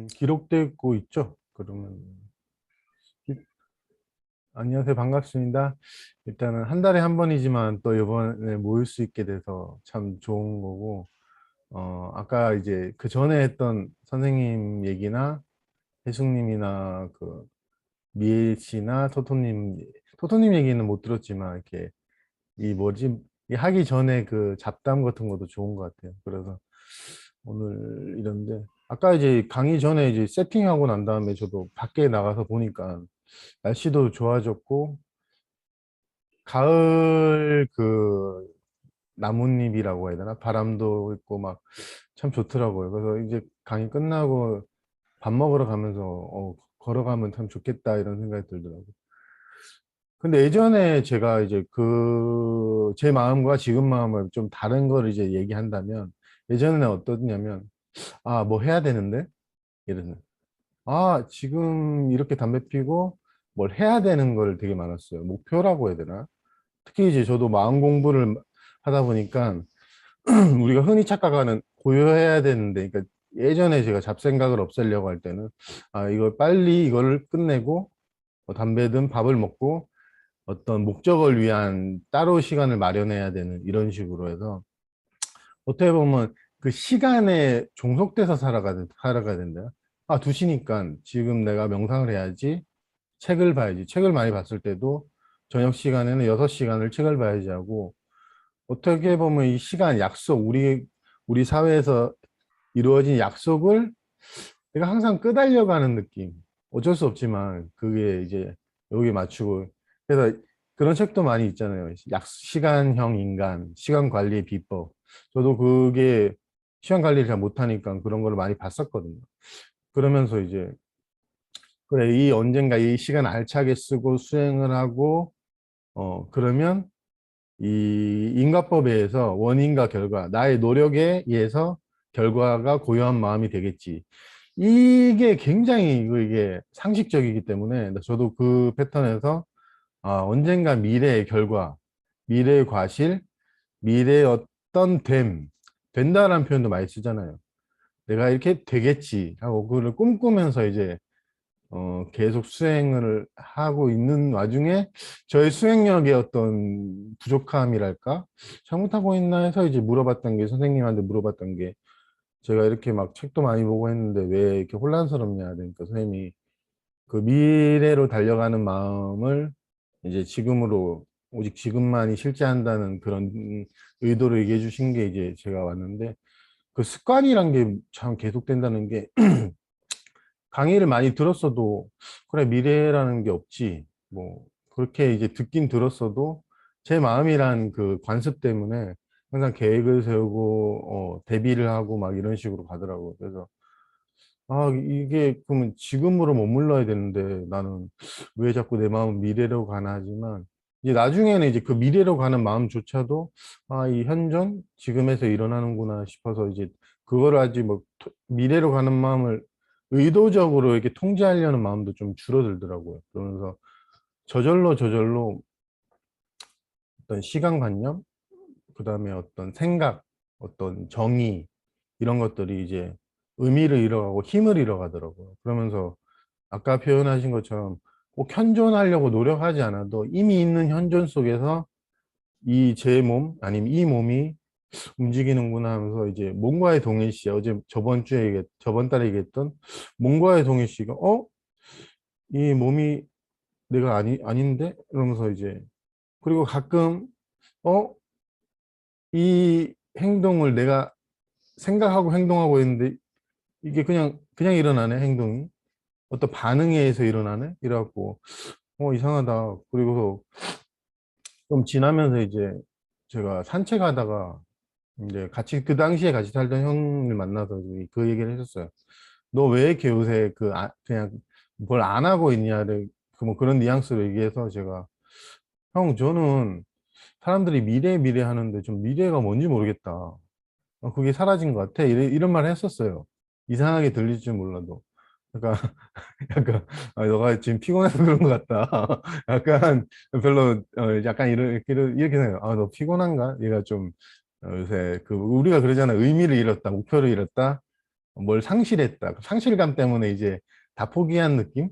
기록되고 있죠. 그러면 기- 안녕하세요. 반갑습니다. 일단은 한 달에 한 번이지만 또 이번에 모일 수 있게 돼서 참 좋은 거고, 아까 이제 그 전에 했던 선생님 얘기나 혜숙님이나 그 미애 씨나 토토님 얘기는 못 들었지만 이렇게 이 뭐지 이 하기 전에 그 잡담 같은 것도 좋은 것 같아요. 그래서 오늘 이런데 아까 이제 강의 전에 이제 세팅하고 난 다음에 저도 밖에 나가서 보니까 날씨도 좋아졌고 가을 그 나뭇잎이라고 해야 되나 바람도 있고 막 참 좋더라고요. 그래서 이제 강의 끝나고 밥 먹으러 가면서 걸어가면 참 좋겠다 이런 생각이 들더라고요. 근데 예전에 제가 이제 그 제 마음과 지금 마음을 좀 다른 거를 이제 얘기한다면 예전에는 어떠냐면 뭐 해야 되는데 이러는 지금 이렇게 담배 피고 뭘 해야 되는 걸 되게 많았어요. 목표라고 해야 되나? 특히 이제 저도 마음 공부를 하다 보니까 우리가 흔히 착각하는 고요해야 되는데, 그러니까 예전에 제가 잡생각을 없애려고 할 때는 이걸 빨리 이거를 끝내고 뭐 담배든 밥을 먹고 어떤 목적을 위한 따로 시간을 마련해야 되는 이런 식으로 해서 어떻게 보면 그 시간에 종속돼서 살아가야 된다. 2시니까 지금 내가 명상을 해야지 책을 봐야지. 책을 많이 봤을 때도 저녁 시간에는 6시간을 책을 봐야지 하고 어떻게 보면 이 시간 약속, 우리 사회에서 이루어진 약속을 내가 항상 끄달려가는 느낌. 어쩔 수 없지만 그게 이제 여기 맞추고 그래서 그런 책도 많이 있잖아요. 시간형 인간, 시간 관리 비법. 저도 그게 시간 관리를 잘 못하니까 그런 걸 많이 봤었거든요. 그러면서 이제 그래 이 언젠가 이 시간 알차게 쓰고 수행을 하고 그러면 이 인과법에 의해서 원인과 결과, 나의 노력에 의해서 결과가 고요한 마음이 되겠지. 이게 굉장히 이게 상식적이기 때문에 저도 그 패턴에서 언젠가 미래의 결과, 미래의 과실, 미래의 어떤 된다라는 표현도 많이 쓰잖아요. 내가 이렇게 되겠지 하고 그걸 꿈꾸면서 이제 계속 수행을 하고 있는 와중에 저의 수행력의 어떤 부족함이랄까? 잘못하고 있나 해서 이제 물어봤던 게 선생님한테 물어봤던 게 제가 이렇게 막 책도 많이 보고 했는데 왜 이렇게 혼란스럽냐. 그러니까 선생님이 그 미래로 달려가는 마음을 이제 지금으로 오직 지금만이 실재한다는 그런 의도를 얘기해 주신 게 이제 제가 왔는데 그 습관이란 게 참 계속된다는 게 강의를 많이 들었어도 그래 미래라는 게 없지 뭐 그렇게 이제 듣긴 들었어도 제 마음이란 그 관습 때문에 항상 계획을 세우고 대비를 하고 막 이런 식으로 가더라고요. 그래서 이게 그러면 지금으로 머물러야 되는데 나는 왜 자꾸 내 마음은 미래로 가나 하지만 이제 나중에는 이제 그 미래로 가는 마음조차도 이 현존 지금에서 일어나는구나 싶어서 이제 그거를 아직 뭐 미래로 가는 마음을 의도적으로 이렇게 통제하려는 마음도 좀 줄어들더라고요. 그러면서 저절로 어떤 시간관념, 그다음에 어떤 생각, 어떤 정의 이런 것들이 이제 의미를 잃어가고 힘을 잃어가더라고요. 그러면서 아까 표현하신 것처럼 꼭 현존하려고 노력하지 않아도 이미 있는 현존 속에서 이 제 몸 아니면 이 몸이 움직이는구나 하면서 이제 몸과의 동일시 어제 저번 달에 얘기했던 몸과의 동일시가 이 몸이 내가 아닌데 이러면서 이제 그리고 가끔 어 이 행동을 내가 생각하고 행동하고 있는데 이게 그냥 일어나네 행동이 어떤 반응에 의해서 일어나네 이래갖고 이상하다. 그리고 좀 지나면서 이제 제가 산책하다가 이제 같이 그 당시에 같이 살던 형을 만나서 그 얘기를 했었어요. 너 왜 이렇게 요새 그냥 뭘 안 하고 있냐를 뭐 그런 뉘앙스로 얘기해서 제가 형 저는 사람들이 미래 하는데 좀 미래가 뭔지 모르겠다. 그게 사라진 것 같아. 이런 말 했었어요. 이상하게 들릴지 몰라도. 그러니까 약간 너가 지금 피곤해서 그런 것 같다. 약간 별로 약간 이렇게 생각해요. 너 피곤한가? 얘가 좀 요새 그 우리가 그러잖아. 의미를 잃었다, 목표를 잃었다. 뭘 상실했다. 그 상실감 때문에 이제 다 포기한 느낌?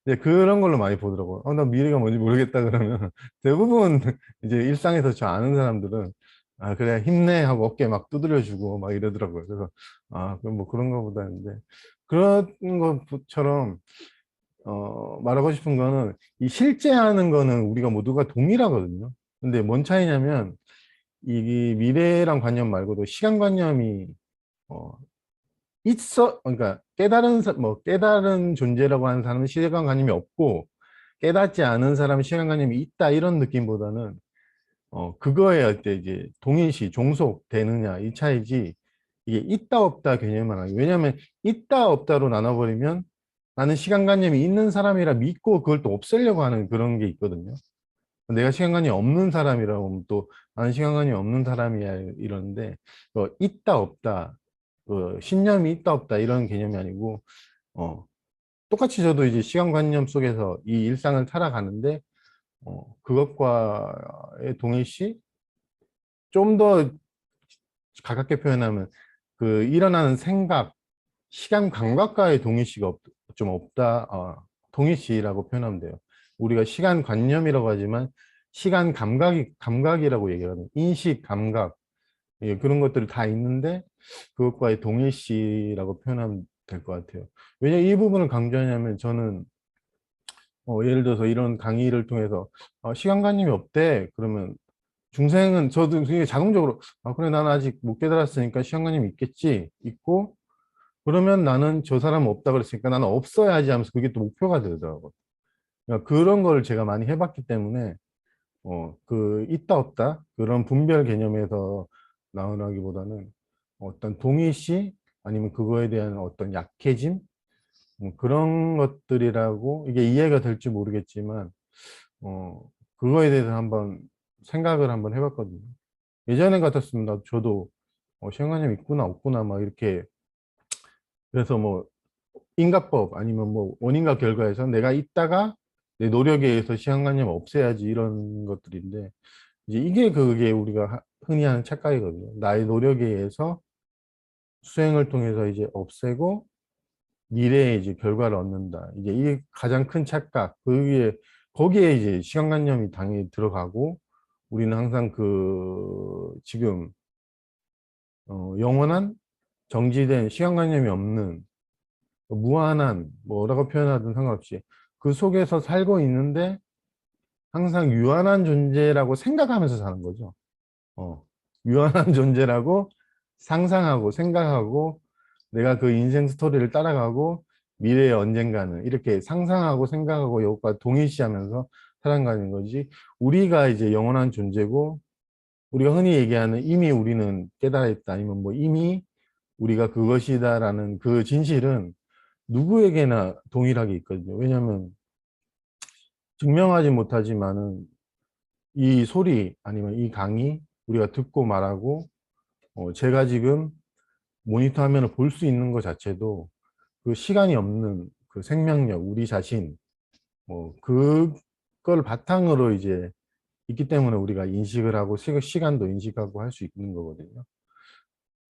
이제 그런 걸로 많이 보더라고요. 나 미래가 뭔지 모르겠다 그러면 대부분 이제 일상에서 저 아는 사람들은 아, 그래, 힘내 하고 어깨 막 두드려주고 막 이러더라고요. 그래서 아, 그럼 뭐 그런 거보다 했는데 그런 것처럼 말하고 싶은 거는 이 실제 하는 거는 우리가 모두가 동일하거든요. 근데 뭔 차이냐면 이 미래랑 관념 말고도 시간관념이 어, 그러니까 뭐 깨달은 존재라고 하는 사람은 시간관념이 없고 깨닫지 않은 사람은 시간관념이 있다 이런 느낌보다는 그거에 어때 이제 동일시 종속되느냐 이 차이지 이게 있다 없다 개념만 하기. 왜냐하면 있다 없다로 나눠버리면 나는 시간관념이 있는 사람이라 믿고 그걸 또 없애려고 하는 그런 게 있거든요. 내가 시간관념이 없는 사람이라고 하면 또 나는 시간관념이 없는 사람이야 이러는데 있다 없다 신념이 있다 없다 이런 개념이 아니고 어, 똑같이 저도 이제 시간관념 속에서 이 일상을 살아가는데 그것과의 동일시 좀 더 가깝게 표현하면 그 일어나는 생각 시간 감각과의 동일시가 좀 없다 동일시라고 표현하면 돼요. 우리가 시간 관념이라고 하지만 시간 감각이라고 얘기하는 인식 감각 예, 그런 것들이 다 있는데 그것과의 동일시라고 표현하면 될 것 같아요. 왜냐 이 부분을 강조하냐면 저는 예를 들어서 이런 강의를 통해서 시간관념이 없대. 그러면 중생은 저도 그게 자동적으로 아 그래 나는 아직 못 깨달았으니까 시간관념이 있겠지 있고 그러면 나는 저 사람은 없다 그랬으니까 나는 없어야지 하면서 그게 또 목표가 되더라고요. 그러니까 그런 걸 제가 많이 해봤기 때문에 그 있다 없다 그런 분별 개념에서 나오기보다는 어떤 동의시 아니면 그거에 대한 어떤 약해짐 그런 것들이라고 이게 이해가 될지 모르겠지만 그거에 대해서 한번 생각을 한번 해봤거든요. 예전에 같았으면 저도 시간관념 있구나 없구나 막 이렇게 그래서 뭐 인과법 아니면 뭐 원인과 결과에서 내가 있다가 내 노력에 의해서 시간관념 없애야지 이런 것들인데 이제 이게 그게 우리가 흔히 하는 착각이거든요. 나의 노력에 의해서 수행을 통해서 이제 없애고 미래에 이제 결과를 얻는다. 이제 이게 가장 큰 착각. 그게 거기에 이제 시간관념이 당연히 들어가고 우리는 항상 그 지금 영원한 정지된 시간관념이 없는 무한한 뭐라고 표현하든 상관없이 그 속에서 살고 있는데 항상 유한한 존재라고 생각하면서 사는 거죠. 유한한 존재라고 상상하고 생각하고 내가 그 인생 스토리를 따라가고 미래에 언젠가는 이렇게 상상하고 생각하고 이것과 동일시하면서 살아가는 거지. 우리가 이제 영원한 존재고 우리가 흔히 얘기하는 이미 우리는 깨달았다 아니면 뭐 이미 우리가 그것이다라는 그 진실은 누구에게나 동일하게 있거든요. 왜냐하면 증명하지 못하지만은 이 소리 아니면 이 강의 우리가 듣고 말하고 제가 지금 모니터 화면을 볼 수 있는 것 자체도 그 시간이 없는 그 생명력, 우리 자신 그걸 바탕으로 이제 있기 때문에 우리가 인식을 하고 시간도 인식하고 할 수 있는 거거든요.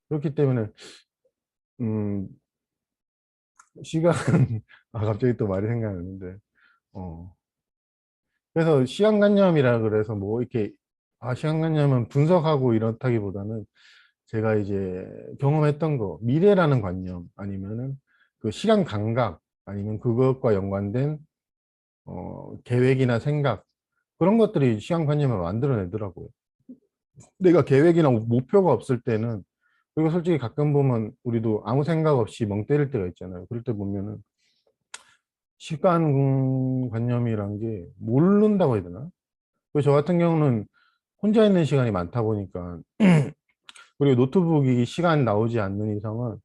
그렇기 때문에 음, 시간 아 갑자기 또 말이 생각났는데 어 그래서 시간관념이라 그래서 뭐 이렇게 시간관념은 분석하고 이렇다기보다는 제가 이제 경험했던 거 미래라는 관념 아니면은 그 시간 감각 아니면 그것과 연관된 계획이나 생각 그런 것들이 시간관념을 만들어내더라고요. 내가 계획이나 목표가 없을 때는 그리고 솔직히 가끔 보면 우리도 아무 생각 없이 멍 때릴 때가 있잖아요. 그럴 때 보면은 시간관념이란 게 모른다고 해야 되나? 그저 같은 경우는 혼자 있는 시간이 많다 보니까 그리고 노트북이 시간 나오지 않는 이상은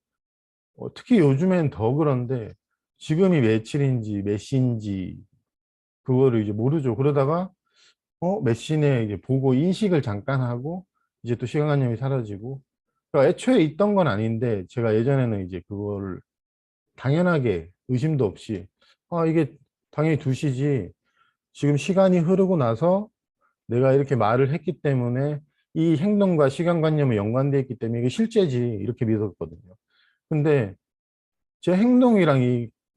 특히 요즘엔 더 그런데 지금이 며칠인지 몇 시인지 그거를 이제 모르죠. 그러다가 몇 시네 이제 보고 인식을 잠깐 하고 이제 또 시간관념이 사라지고 그러니까 애초에 있던 건 아닌데 제가 예전에는 이제 그걸 당연하게 의심도 없이 이게 당연히 2시지 지금 시간이 흐르고 나서 내가 이렇게 말을 했기 때문에 이 행동과 시간관념이 연관되어 있기 때문에 이게 실제지 이렇게 믿었거든요. 근데 제 행동이랑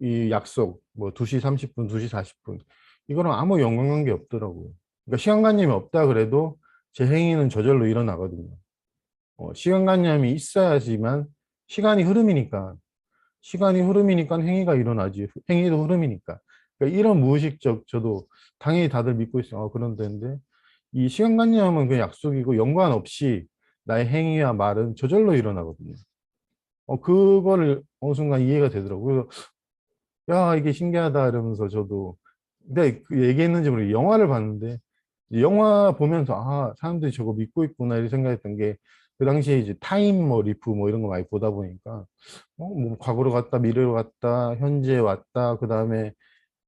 이 약속, 뭐 2시 30분, 2시 40분, 이거랑 아무 연관관계 없더라고요. 그러니까 시간관념이 없다 그래도 제 행위는 저절로 일어나거든요. 시간관념이 있어야지만 시간이 흐름이니까 행위가 일어나지. 행위도 흐름이니까. 그러니까 이런 무의식적 저도 당연히 다들 믿고 있어요. 그런데 이 시간관념은 그냥 약속이고 연관 없이 나의 행위와 말은 저절로 일어나거든요. 그거를 어느 순간 이해가 되더라고요. 야, 이게 신기하다 이러면서 저도 근데 그 얘기했는지 모르겠어요. 영화를 봤는데 이제 영화 보면서 아, 사람들이 저거 믿고 있구나 이런 생각했던 게 그 당시에 이제 타임 뭐 리프 뭐 이런 거 많이 보다 보니까 뭐 과거로 갔다 미래로 갔다 현재 왔다 그다음에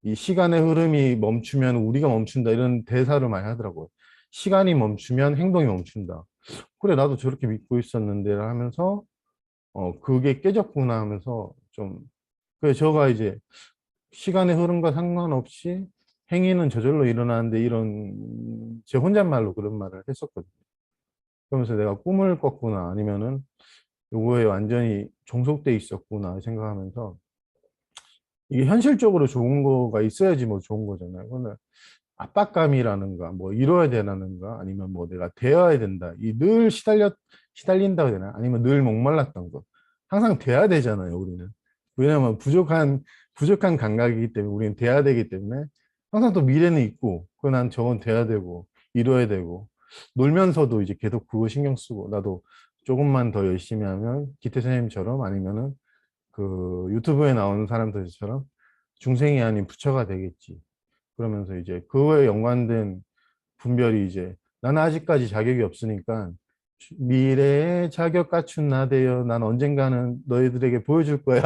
이 시간의 흐름이 멈추면 우리가 멈춘다 이런 대사를 많이 하더라고요. 시간이 멈추면 행동이 멈춘다. 그래 나도 저렇게 믿고 있었는데 하면서 그게 깨졌구나 하면서 좀 그래서 저가 이제 시간의 흐름과 상관없이 행위는 저절로 일어나는데 이런 제 혼잣말로 그런 말을 했었거든요. 그러면서 내가 꿈을 꿨구나 아니면은 요거에 완전히 종속돼 있었구나 생각하면서 이게 현실적으로 좋은 거가 있어야지 뭐 좋은 거잖아요. 그러면 압박감이라는가 뭐 이뤄야 되라는가 아니면 뭐 내가 되어야 된다 이 늘 시달린다고 해야 되나 아니면 늘 목말랐던 거 항상 돼야 되잖아요 우리는 왜냐하면 부족한 감각이기 때문에 우리는 돼야 되기 때문에 항상 또 미래는 있고 그난 저건 돼야 되고 이뤄야 되고 놀면서도 이제 계속 그거 신경 쓰고 나도 조금만 더 열심히 하면 기태 선생님처럼 아니면은 그 유튜브에 나오는 사람들처럼 중생이 아닌 부처가 되겠지 그러면서 이제 그거에 연관된 분별이 이제 나는 아직까지 자격이 없으니까 미래의 자격 갖춘 나대여 난 언젠가는 너희들에게 보여줄 거야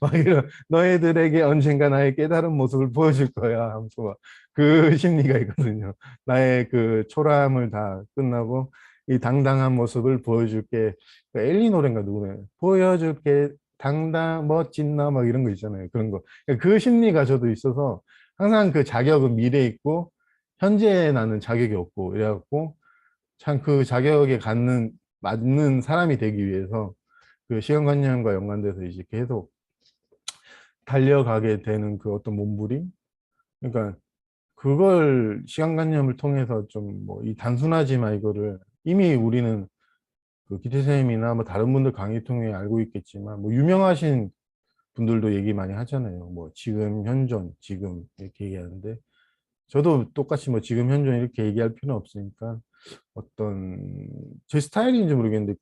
막 이런 너희들에게 언젠가 나의 깨달은 모습을 보여줄 거야 하면서 막그 심리가 있거든요. 나의 그 초라함을 다 끝나고 이 당당한 모습을 보여줄게. 그 엘리 노래인가 누구네 보여줄게 당당 멋진 나 막 이런 거 있잖아요. 그런 거. 그 심리가 저도 있어서 항상 그 자격은 미래에 있고 현재에 나는 자격이 없고 이래갖고 참 그 자격에 맞는 사람이 되기 위해서 그 시간관념과 연관돼서 이제 계속 달려가게 되는 그 어떤 몸부림 그러니까 그걸 시간관념을 통해서 좀 뭐 이 단순하지만 이거를 이미 우리는 그 기태 선생님이나 뭐 다른 분들 강의 통해 알고 있겠지만 뭐 유명하신 분들도 얘기 많이 하잖아요. 뭐 지금 현존 지금 이렇게 얘기하는데 저도 똑같이 뭐 지금 현존 이렇게 얘기할 필요는 없으니까 어떤 제 스타일인지 모르겠는데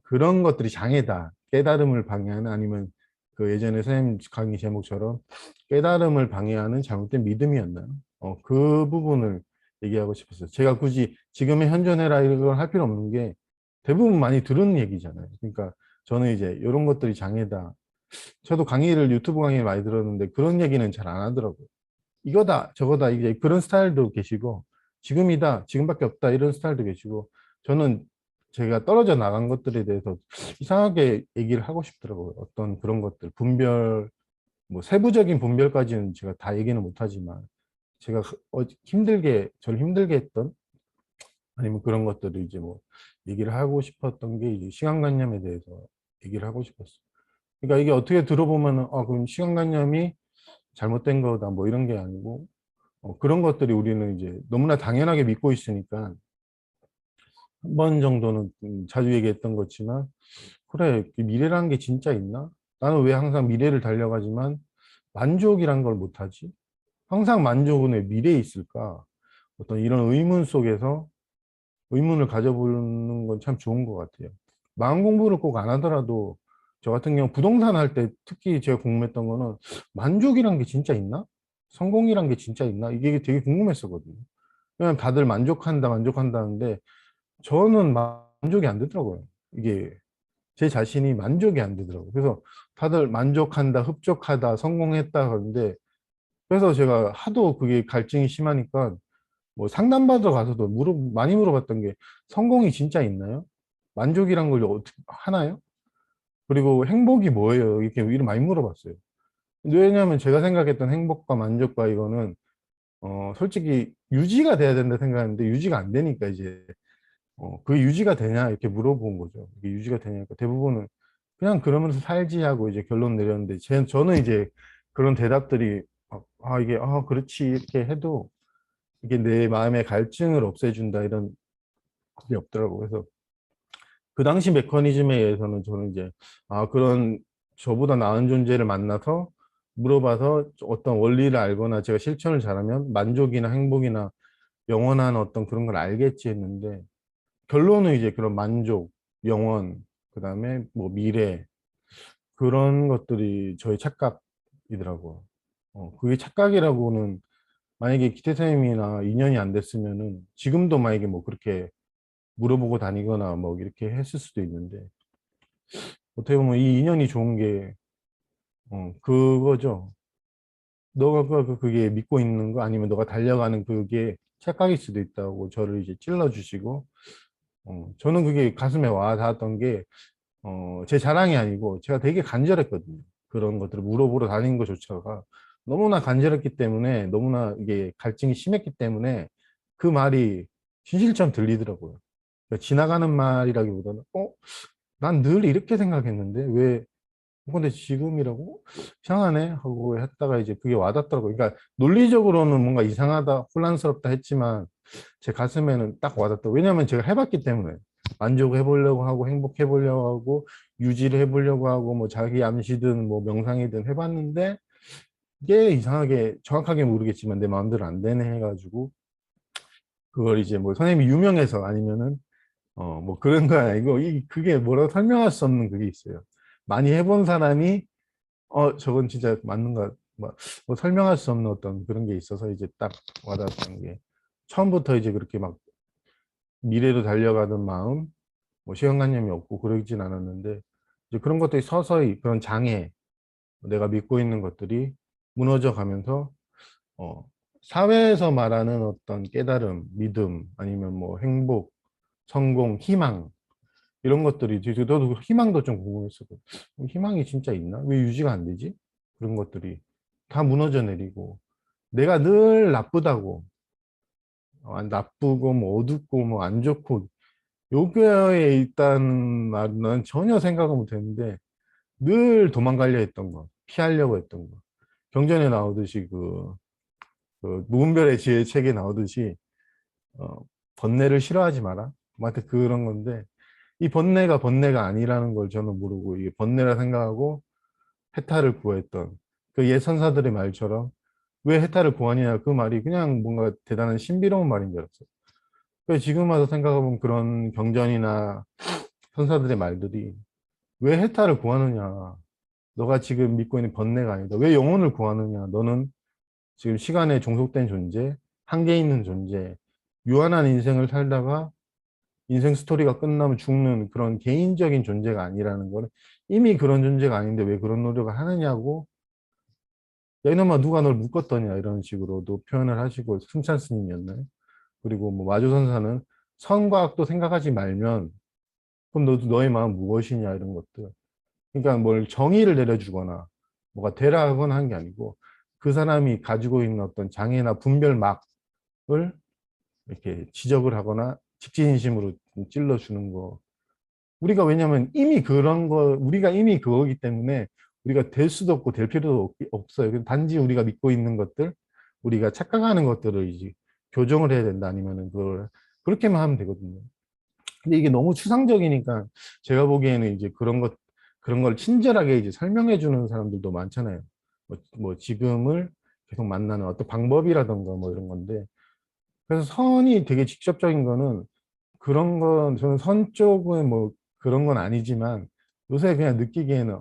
그런 것들이 장애다. 깨달음을 방해하는 아니면 그 예전에 선생님 강의 제목처럼 깨달음을 방해하는 잘못된 믿음이었나요? 그 부분을 얘기하고 싶었어요. 제가 굳이 지금의 현존해라 이걸 할 필요 없는 게 대부분 많이 들은 얘기잖아요. 그러니까 저는 이제 이런 것들이 장애다. 저도 강의를 유튜브 강의를 많이 들었는데 그런 얘기는 잘 안 하더라고요. 이거다 저거다 이제 그런 스타일도 계시고 지금이다 지금밖에 없다 이런 스타일도 계시고 저는 제가 떨어져 나간 것들에 대해서 이상하게 얘기를 하고 싶더라고요. 어떤 그런 것들 분별 뭐 세부적인 분별까지는 제가 다 얘기는 못하지만 제가 저를 힘들게 했던 아니면 그런 것들을 이제 뭐 얘기를 하고 싶었던 게 이제 시간관념에 대해서 얘기를 하고 싶었어요. 그러니까 이게 어떻게 들어보면은 그럼 시간관념이 잘못된 거다 뭐 이런 게 아니고 그런 것들이 우리는 이제 너무나 당연하게 믿고 있으니까 한 번 정도는 자주 얘기했던 거지만 그래 그 미래라는 게 진짜 있나? 나는 왜 항상 미래를 달려가지만 만족이란 걸 못하지? 항상 만족은 왜 미래에 있을까? 어떤 이런 의문 속에서 의문을 가져보는 건 참 좋은 것 같아요. 마음 공부를 꼭 안 하더라도 저 같은 경우 부동산 할 때 특히 제가 궁금했던 거는 만족이란 게 진짜 있나? 성공이란 게 진짜 있나? 이게 되게 궁금했었거든요. 왜냐면 다들 만족한다는데 저는 만족이 안 되더라고요. 이게 제 자신이 만족이 안 되더라고요. 그래서 다들 만족한다, 흡족하다, 성공했다 하는데 그래서 제가 하도 그게 갈증이 심하니까 뭐 상담받으러 가서도 많이 물어봤던 게 성공이 진짜 있나요? 만족이란 걸 어떻게 하나요? 그리고 행복이 뭐예요? 이렇게 많이 물어봤어요. 왜냐하면 제가 생각했던 행복과 만족과 이거는 솔직히 유지가 돼야 된다 생각하는데 유지가 안 되니까 이제 그게 유지가 되냐 이렇게 물어본 거죠. 이게 유지가 되냐니까 대부분은 그냥 그러면서 살지 하고 이제 결론 내렸는데 저는 이제 그런 대답들이 이게 그렇지 이렇게 해도 이게 내 마음의 갈증을 없애준다 이런 게 없더라고. 그래서 그 당시 메커니즘에 의해서는 저는 이제 그런 저보다 나은 존재를 만나서 물어봐서 어떤 원리를 알거나 제가 실천을 잘하면 만족이나 행복이나 영원한 어떤 그런 걸 알겠지 했는데 결론은 이제 그런 만족, 영원, 그다음에 뭐 미래 그런 것들이 저의 착각이더라고요. 그게 착각이라고는 만약에 기태쌤이나 인연이 안 됐으면은 지금도 만약에 뭐 그렇게 물어보고 다니거나 뭐 이렇게 했을 수도 있는데 어떻게 보면 이 인연이 좋은 게 그거죠. 너가 그게 믿고 있는 거 아니면 너가 달려가는 그게 착각일 수도 있다고 저를 이제 찔러주시고 저는 그게 가슴에 와 닿았던 게 제 자랑이 아니고 제가 되게 간절했거든요. 그런 것들을 물어보러 다니는 것조차가 너무나 간절했기 때문에 너무나 이게 갈증이 심했기 때문에 그 말이 진실처럼 들리더라고요. 그러니까 지나가는 말이라기보다는 난 늘 이렇게 생각했는데 왜 근데 지금이라고 이상하네 하고 했다가 이제 그게 와닿더라고요. 그러니까 논리적으로는 뭔가 이상하다, 혼란스럽다 했지만 제 가슴에는 딱 와닿더라고요. 왜냐하면 제가 해봤기 때문에 만족해 보려고 하고 행복해 보려고 하고 유지를 해 보려고 하고 뭐 자기 암시든 뭐 명상이든 해봤는데 이게 이상하게 정확하게 모르겠지만 내 마음대로 안 되네 해가지고 그걸 이제 뭐 선생님이 유명해서 아니면은 뭐 그런 거 아니고 그게 뭐라고 설명할 수 없는 그게 있어요. 많이 해본 사람이 저건 진짜 맞는 것, 뭐 설명할 수 없는 어떤 그런 게 있어서 이제 딱 와닿았던 게 처음부터 이제 그렇게 막 미래로 달려가던 마음, 뭐 시간관념이 없고 그러진 않았는데 이제 그런 것들이 서서히 그런 장애, 내가 믿고 있는 것들이 무너져 가면서 어, 사회에서 말하는 어떤 깨달음, 믿음, 아니면 뭐 행복, 성공, 희망 이런 것들이 저도 희망도 좀 궁금했어요. 희망이 진짜 있나? 왜 유지가 안 되지? 그런 것들이 다 무너져 내리고 내가 늘 나쁘다고 나쁘고 뭐 어둡고 뭐 안 좋고 요거에 있다는 말은 전혀 생각을 못 했는데 늘 도망가려 했던 거 피하려고 했던 거 경전에 나오듯이 그 무분별의 지혜 책에 나오듯이 어, 번뇌를 싫어하지 마라 뭐 하여튼 그런 건데 이 번뇌가 번뇌가 아니라는 걸 저는 모르고 이게 번뇌라 생각하고 해탈을 구했던 그 옛 선사들의 말처럼 왜 해탈을 구하느냐 그 말이 그냥 뭔가 대단한 신비로운 말인 줄 알았어요. 그래서 지금 와서 생각해보면 그런 경전이나 선사들의 말들이 왜 해탈을 구하느냐 너가 지금 믿고 있는 번뇌가 아니다. 왜 영혼을 구하느냐 너는 지금 시간에 종속된 존재, 한계 있는 존재, 유한한 인생을 살다가 인생 스토리가 끝나면 죽는 그런 개인적인 존재가 아니라는 거는 이미 그런 존재가 아닌데 왜 그런 노력을 하느냐고 야 이놈아 누가 널 묶었더냐 이런 식으로도 표현을 하시고 승찬 스님이었나요? 그리고 뭐 마주선사는 선과 악도 생각하지 말면 그럼 너도 너의 마음 무엇이냐 이런 것들 그러니까 뭘 정의를 내려주거나 뭐가 되라 하거나 한 게 아니고 그 사람이 가지고 있는 어떤 장애나 분별막을 이렇게 지적을 하거나 직진심으로 찔러주는 거 우리가 왜냐면 이미 그런 거 우리가 이미 그거기 때문에 우리가 될 수도 없고 될 필요도 없어요. 단지 우리가 믿고 있는 것들 우리가 착각하는 것들을 이제 교정을 해야 된다 아니면은 그걸 그렇게만 하면 되거든요. 근데 이게 너무 추상적이니까 제가 보기에는 이제 그런 걸 친절하게 이제 설명해 주는 사람들도 많잖아요. 뭐 지금을 계속 만나는 어떤 방법이라던가 뭐 이런 건데 그래서 선이 되게 직접적인 거는 그런 건 저는 선 쪽은 뭐 그런 건 아니지만 요새 그냥 느끼기에는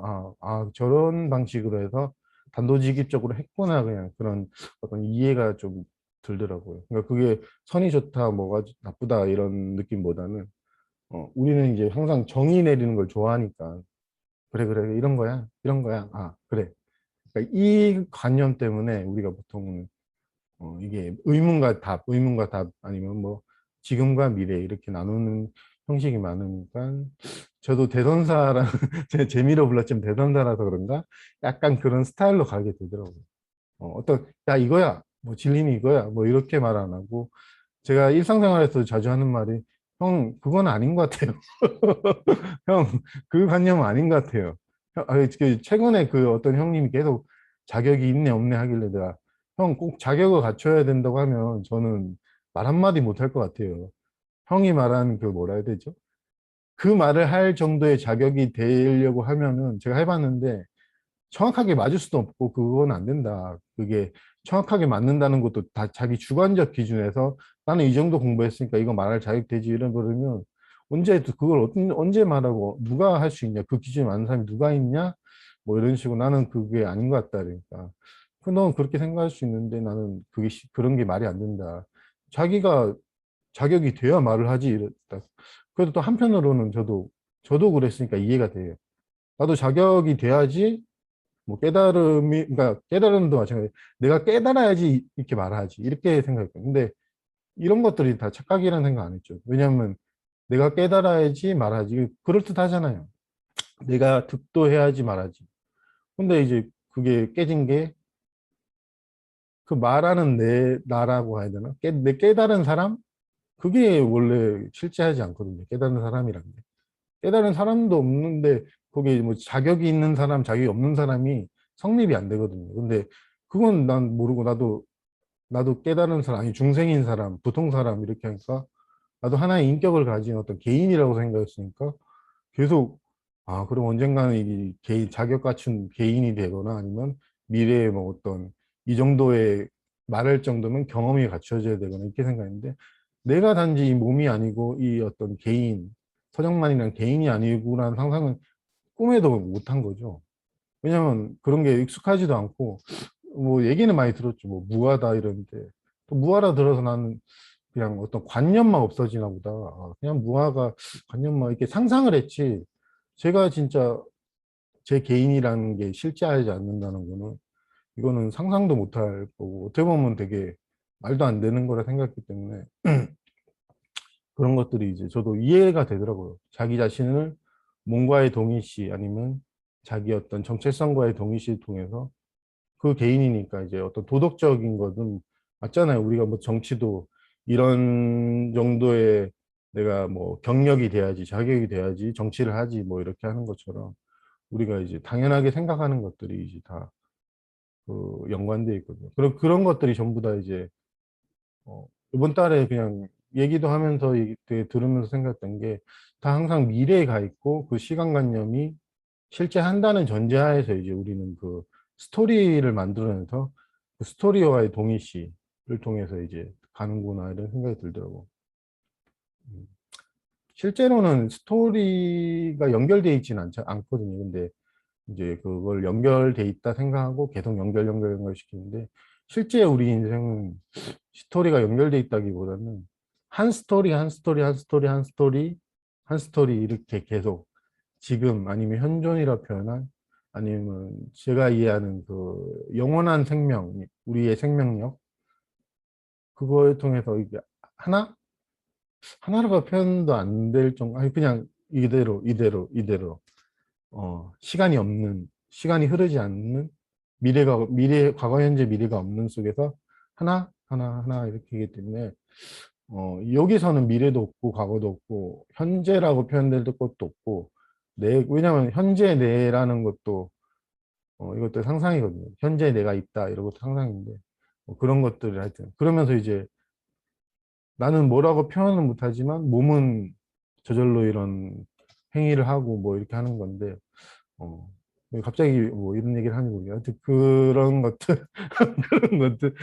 저런 방식으로 해서 단도직입적으로 했구나 그냥 그런 어떤 이해가 좀 들더라고요. 그러니까 그게 선이 좋다 뭐가 나쁘다 이런 느낌보다는 우리는 이제 항상 정의 내리는 걸 좋아하니까 그래 그래 이런 거야 그래 그러니까 이 관념 때문에 우리가 보통 이게 의문과 답 아니면 뭐 지금과 미래 이렇게 나누는 형식이 많으니까 저도 대선사라는 제 재미로 불렀지만 대선사라서 그런가 약간 그런 스타일로 가게 되더라고요. 야 이거야 뭐 진리는 이거야 뭐 이렇게 말 안 하고 제가 일상생활에서 자주 하는 말이 형, 그건 아닌 것 같아요. 형, 그 관념은 아닌 것 같아요. 최근에 그 어떤 형님이 계속 자격이 있네, 없네 하길래 내가, 형 꼭 자격을 갖춰야 된다고 하면 저는 말 한마디 못 할 것 같아요. 형이 말한 그 뭐라 해야 되죠? 그 말을 할 정도의 자격이 되려고 하면은 제가 해봤는데 정확하게 맞을 수도 없고 그건 안 된다. 그게 정확하게 맞는다는 것도 다 자기 주관적 기준에서 나는 이 정도 공부했으니까 이거 말할 자격 되지 이런 거면 그걸 언제 말하고 누가 할 수 있냐? 그 기준에 맞는 사람이 누가 있냐? 뭐 이런 식으로 나는 그게 아닌 것 같다 그러니까. 넌 그렇게 생각할 수 있는데 나는 그런 게 말이 안 된다. 자기가 자격이 돼야 말을 하지 이랬다. 그래도 또 한편으로는 저도 그랬으니까 이해가 돼요. 나도 자격이 돼야지 뭐 그러니까 깨달음도 마찬가지. 내가 깨달아야지 이렇게 말하지. 이렇게 생각했거든요. 근데 이런 것들이 다 착각이라는 생각 안 했죠. 왜냐하면 내가 깨달아야지 말하지. 그럴듯하잖아요. 내가 득도해야지 말하지. 근데 이제 그게 깨진 게 그 말하는 나라고 해야 되나? 내 깨달은 사람? 그게 원래 실제하지 않거든요. 깨달은 사람이란 게. 깨달은 사람도 없는데 거기에 뭐 자격이 있는 사람, 자격이 없는 사람이 성립이 안 되거든요. 근데 그건 난 모르고 나도 깨달은 사람, 아니 중생인 사람, 보통 사람 이렇게 하니까 나도 하나의 인격을 가진 어떤 개인이라고 생각했으니까 계속 그럼 언젠가는 이 개인 자격 갖춘 개인이 되거나 아니면 미래에 뭐 어떤 이 정도의 말할 정도면 경험이 갖춰져야 되거나 이렇게 생각했는데 내가 단지 이 몸이 아니고 이 어떤 개인 서정만이란 개인이 아니고라는 상상은 꿈에도 못한 거죠. 왜냐면 그런 게 익숙하지도 않고 뭐 얘기는 많이 들었죠. 뭐 무하다 이러는데 또 무하라 들어서 나는 그냥 어떤 관념만 없어지나 보다. 그냥 무화가 관념만 이렇게 상상을 했지. 제가 진짜 제 개인이라는 게 실제하지 않는다는 거는 이거는 상상도 못할 거고 어떻게 보면 되게 말도 안 되는 거라 생각했기 때문에 그런 것들이 이제 저도 이해가 되더라고요. 자기 자신을 몸과의 동일시 아니면 자기 어떤 정체성과의 동일시를 통해서 그 개인이니까 이제 어떤 도덕적인 것은 맞잖아요. 우리가 뭐 정치도 이런 정도의 내가 뭐 경력이 돼야지, 자격이 돼야지 정치를 하지 뭐 이렇게 하는 것처럼 우리가 이제 당연하게 생각하는 것들이 이제 다 그 연관되어 있거든요. 그런 것들이 전부 다 이제 이번 달에 그냥 얘기도 하면서 되게 들으면서 생각했던 게 다 항상 미래에 가 있고 그 시간관념이 실제 한다는 전제하에서 이제 우리는 그 스토리를 만들어내서 그 스토리와의 동일시를 통해서 이제 가는구나 이런 생각이 들더라고. 음. 실제로는 스토리가 연결돼 있지는 않거든요. 근데 이제 그걸 연결돼 있다 생각하고 계속 연결 시키는데 실제 우리 인생은 스토리가 연결돼 있다기보다는 한 스토리 한 스토리 한 스토리 한 스토리 한 스토리 이렇게 계속 지금 아니면 현존이라 표현한 아니면 제가 이해하는 그 영원한 생명 우리의 생명력 그거를 통해서 이게 하나 하나로가 표현도 안 될 정도 아니 그냥 이대로 시간이 흐르지 않는 미래, 과거, 현재, 미래가 없는 속에서 하나 이렇게 하기 때문에, 여기서는 미래도 없고, 과거도 없고, 현재라고 표현될 것도 없고, 왜냐면 현재 내라는 것도, 이것도 상상이거든요. 현재 내가 있다, 이런 것도 상상인데, 그런 것들을 하여튼. 그러면서 이제 나는 뭐라고 표현은 못하지만, 몸은 저절로 이런 행위를 하고, 뭐 이렇게 하는 건데, 어, 갑자기 뭐 이런 얘기를 하는 거예요. 하여튼 그런 것들, 그런 것들,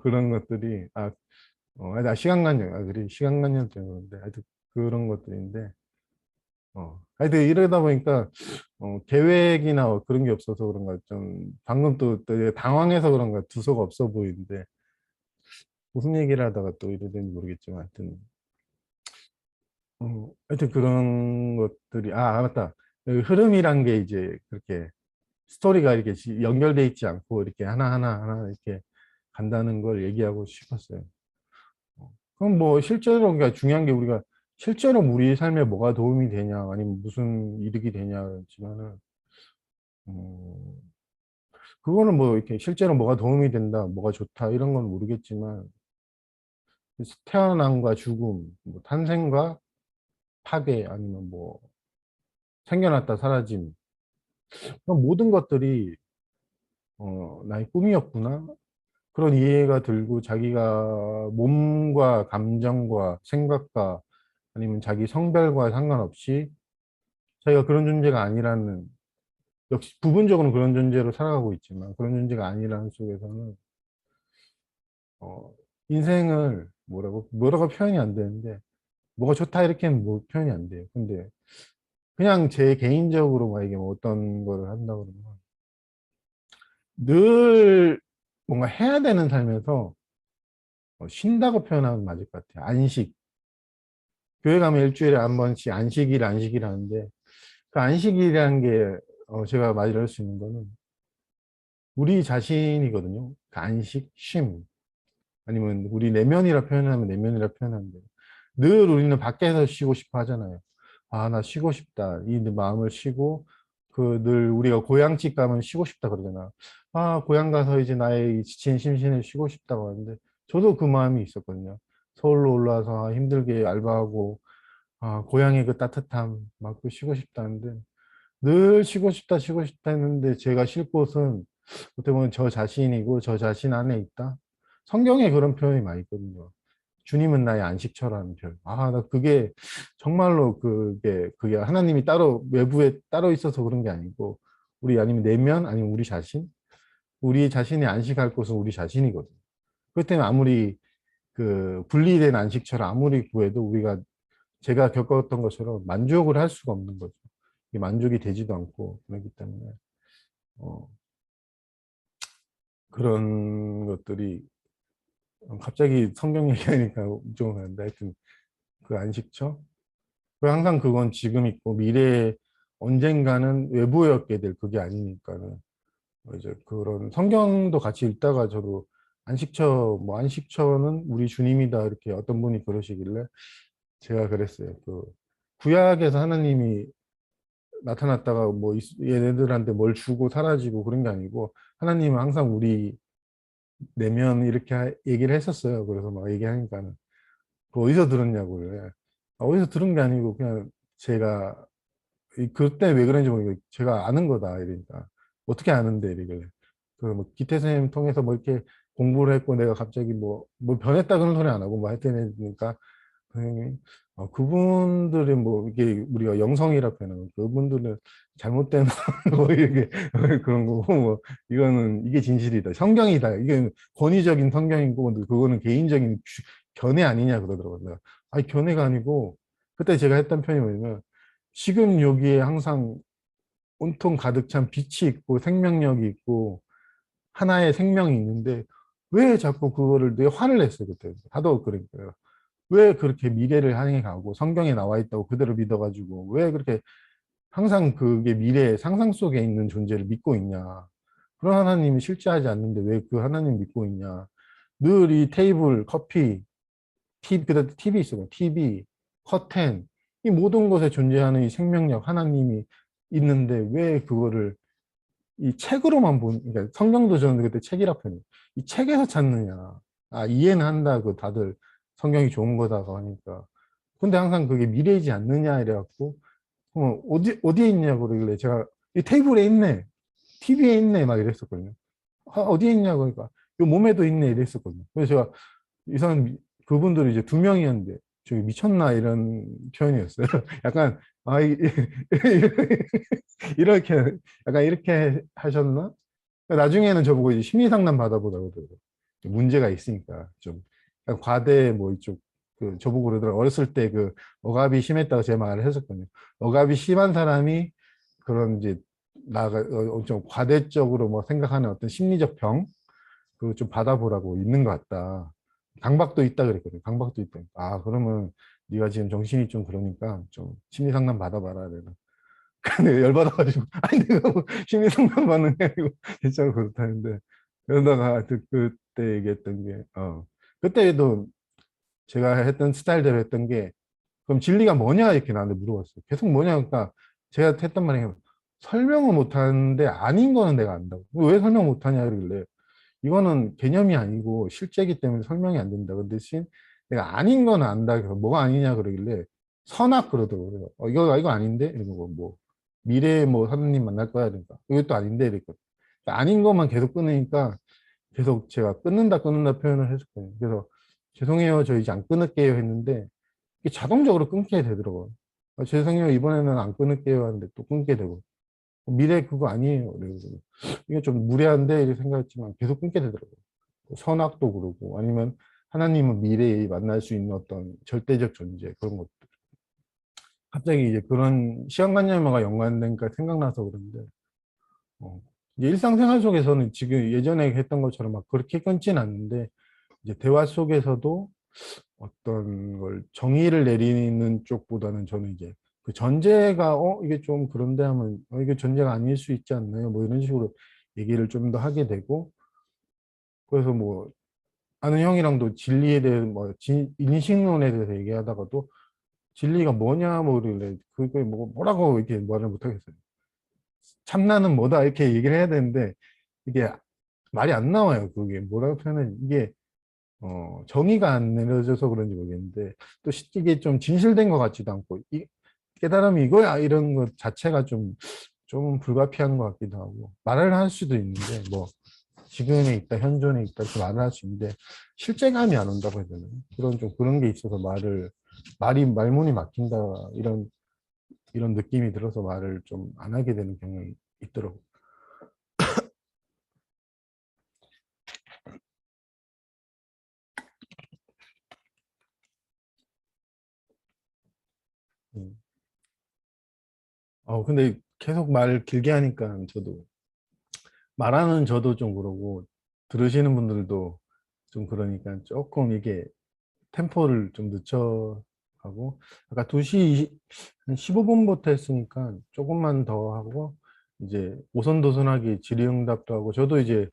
그런 것들이, 시간관념, 그래, 시간관념 때문에 그런데, 하여튼 그런 것들인데, 하여튼 이러다 보니까, 계획이나 그런 게 없어서 그런가, 좀, 방금 또 당황해서 그런가, 두서가 없어 보이는데, 무슨 얘기를 하다가 또 이래 되는지 모르겠지만, 하여튼 그런 것들이, 맞다. 그 흐름이란 게 이제 그렇게 스토리가 이렇게 연결돼 있지 않고 이렇게 하나 이렇게 간다는 걸 얘기하고 싶었어요. 그럼 뭐 실제로 그러니까 중요한 게 우리가 실제로 우리 삶에 뭐가 도움이 되냐 아니면 무슨 이득이 되냐지만은 음, 그거는 뭐 이렇게 실제로 뭐가 도움이 된다, 뭐가 좋다 이런 건 모르겠지만 태어남과 죽음, 뭐 탄생과 파괴, 아니면 뭐 생겨났다 사라짐, 그런 모든 것들이 나의 꿈이었구나. 그런 이해가 들고 자기가 몸과 감정과 생각과 아니면 자기 성별과 상관없이 자기가 그런 존재가 아니라는, 역시 부분적으로 그런 존재로 살아가고 있지만 그런 존재가 아니라는 속에서는 어, 인생을 뭐라고 표현이 안 되는데, 뭐가 좋다 이렇게는 뭐 표현이 안 돼요. 근데 그냥 제 개인적으로 만약에 뭐 어떤 거를 한다 그러면 늘 뭔가 해야 되는 삶에서 쉰다고 표현하면 맞을 것 같아요. 안식. 교회 가면 일주일에 한 번씩 안식일 하는데, 그 안식이라는 게 제가 말할 수 있는 거는 우리 자신이거든요. 그 안식, 쉼. 아니면 우리 내면이라 표현하면 내면이라 표현하는데, 늘 우리는 밖에서 쉬고 싶어 하잖아요. 아, 나 쉬고 싶다. 이 마음을 쉬고, 그 늘 우리가 고향집 가면 쉬고 싶다 그러잖아. 아, 고향 가서 이제 나의 이 지친 심신을 쉬고 싶다고 하는데, 저도 그 마음이 있었거든요. 서울로 올라와서 힘들게 알바하고, 아, 고향의 그 따뜻함, 막 그 쉬고 싶다는데, 늘 쉬고 싶다 했는데, 제가 쉴 곳은 어떻게 보면 저 자신이고, 저 자신 안에 있다. 성경에 그런 표현이 많이 있거든요. 주님은 나의 안식처라는 표현. 아, 나 그게 정말로 그게 하나님이 따로 외부에 따로 있어서 그런 게 아니고, 우리 아니면 내면, 아니면 우리 자신, 우리 자신이 안식할 곳은 우리 자신이거든요. 그렇기 때문에 아무리 그 분리된 안식처를 아무리 구해도 우리가, 제가 겪었던 것처럼 만족을 할 수가 없는 거죠. 이게 만족이 되지도 않고 그렇기 때문에 어, 그런 것들이, 갑자기 성경 얘기하니까 좀 그런데, 하여튼 그 안식처, 그 항상 그건 지금 있고 미래에 언젠가는 외부에 얻게 될 그게 아니니까는 이제 그런 성경도 같이 읽다가 저도 안식처는 우리 주님이다 이렇게 어떤 분이 그러시길래 제가 그랬어요. 그 구약에서 하나님이 나타났다가 뭐 얘네들한테 뭘 주고 사라지고 그런 게 아니고, 하나님은 항상 우리 내면 이렇게 얘기를 했었어요. 그래서 막 얘기하니까는 그 어디서 들었냐고 그래. 아, 어디서 들은 게 아니고 그냥 제가 그때 왜 그런지 모르겠고 제가 아는 거다 이러니까, 어떻게 아는데 이러길래, 그뭐 기태 선생님 통해서 뭐 이렇게 공부를 했고 내가 갑자기 뭐 변했다 그런 소리 안 하고 뭐 하여튼 해니까 선생님이 그분들이 뭐 이게 우리가 영성이라 표현하는, 그분들은 잘못된 뭐 이게 그런 거고, 뭐 이거는 이게 진실이다 성경이다, 이게 권위적인 성경이고 그거는 개인적인 견해 아니냐 그러더라고요. 내가, 아니 견해가 아니고, 그때 제가 했던 표현이 뭐냐면, 지금 여기에 항상 온통 가득 찬 빛이 있고 생명력이 있고 하나의 생명이 있는데, 왜 자꾸 그거를, 내 화를 냈어요 그때. 하도 그러니까요. 왜 그렇게 미래를 향해 가고 성경에 나와 있다고 그대로 믿어가지고 왜 그렇게 항상 그게 미래의 상상 속에 있는 존재를 믿고 있냐. 그런 하나님이 실제하지 않는데 왜 그 하나님 믿고 있냐. 늘 이 테이블, 커피, TV, 그때 TV 있어요. TV, 커튼, 이 모든 것에 존재하는 이 생명력 하나님이 있는데 왜 그거를 이 책으로만 그러니까 성경도 저는 그때 책이라 표현해요. 이 책에서 찾느냐. 아, 이해는 한다. 그 다들 성경이 좋은 거다고 하니까. 근데 항상 그게 미래이지 않느냐 이래갖고, 그럼 어디에 있냐고 그러길래 제가 이 테이블에 있네. TV에 있네. 막 이랬었거든요. 아, 어디에 있냐고 그러니까 요 몸에도 있네 이랬었거든요. 그래서 제가 이 사람, 그분들이 이제 두 명이었는데 저기 미쳤나 이런 표현이었어요. 약간 이렇게 약간 이렇게 하셨나? 나중에는 저보고 이제 심리 상담 받아보라고 그러더라고요. 문제가 있으니까 좀 약간 과대 뭐 이쪽, 그 저보고 그러더라고요. 어렸을 때 그 억압이 심했다고 제 말을 했었거든요. 억압이 심한 사람이 그런 이제 나가 좀 과대적으로 뭐 생각하는 어떤 심리적 병, 그거 좀 받아보라고 있는 것 같다. 강박도 있다 그랬거든요. 강박도 있다. 아, 그러면 네가 지금 정신이 좀 그러니까 좀 심리 상담 받아봐라. 그래서 근데 열받아가지고 아니 내가 뭐 심리 상담 받는 게 아니고 진짜 그렇다는데, 그러다가 그때 얘기했던 게 그때도 제가 했던 스타일대로 했던 게, 그럼 진리가 뭐냐 이렇게 나한테 물어봤어요. 계속 뭐냐. 그러니까 제가 했던 말이, 설명을 못하는데 아닌 거는 내가 안다고. 왜 설명 못하냐 그러길래, 이거는 개념이 아니고 실제이기 때문에 설명이 안 된다. 그 대신 내가 아닌 건 안다. 그래서 뭐가 아니냐 그러길래 선악 그러더라고요. 이거 아닌데? 이러고 뭐 미래에 뭐 사장님 만날 거야. 그러니까 이것도 아닌데 이랬거든. 그러니까 아닌 것만 계속 끊으니까 계속 제가 끊는다 표현을 했었거든요. 그래서 죄송해요. 저 이제 안 끊을게요 했는데 이게 자동적으로 끊게 되더라고요. 죄송해요. 이번에는 안 끊을게요 하는데 또 끊게 되고 미래 그거 아니에요. 그래서 이게 좀 무례한데 이렇게 생각했지만 계속 끊게 되더라고요. 선악도 그러고 아니면 하나님은 미래에 만날 수 있는 어떤 절대적 존재 그런 것 갑자기 이제 그런 시간관념과 연관되니까 생각나서 그런데 어, 이제 일상생활 속에서는 지금 예전에 했던 것처럼 막 그렇게 끊진 않는데 이제 대화 속에서도 어떤 걸 정의를 내리는 쪽보다는 저는 이제 그 전제가 이게 좀 그런데 하면 이게 전제가 아닐 수 있지 않나요? 뭐 이런 식으로 얘기를 좀 더 하게 되고 그래서 뭐 아는 형이랑도 진리에 대해 뭐 인식론에 대해서 얘기하다가도 진리가 뭐냐 뭐 그러길래 그게 뭐라고 이렇게 말을 못 하겠어요. 참나는 뭐다 이렇게 얘기를 해야 되는데 이게 말이 안 나와요. 그게 뭐라고 표현해 이게 정의가 안 내려져서 그런지 모르겠는데 또 이게 좀 진실된 것 같지도 않고 깨달음이 이거야 이런 것 자체가 좀 불가피한 것 같기도 하고 말을 할 수도 있는데 뭐 지금에 있다 현존에 있다 이렇게 말을 할 수 있는데 실제감이 안 온다고 해야 되나 그런 좀 그런 게 있어서 말문이 막힌다 이런 느낌이 들어서 말을 좀 안 하게 되는 경향이 있더라고. 음. 근데 계속 말 길게 하니까 저도 말하는 저도 좀 그러고 들으시는 분들도 좀 그러니까 조금 이게 템포를 좀 늦춰가고 아까 2시 한 15분부터 했으니까 조금만 더 하고 이제 오손도손하게 질의응답도 하고 저도 이제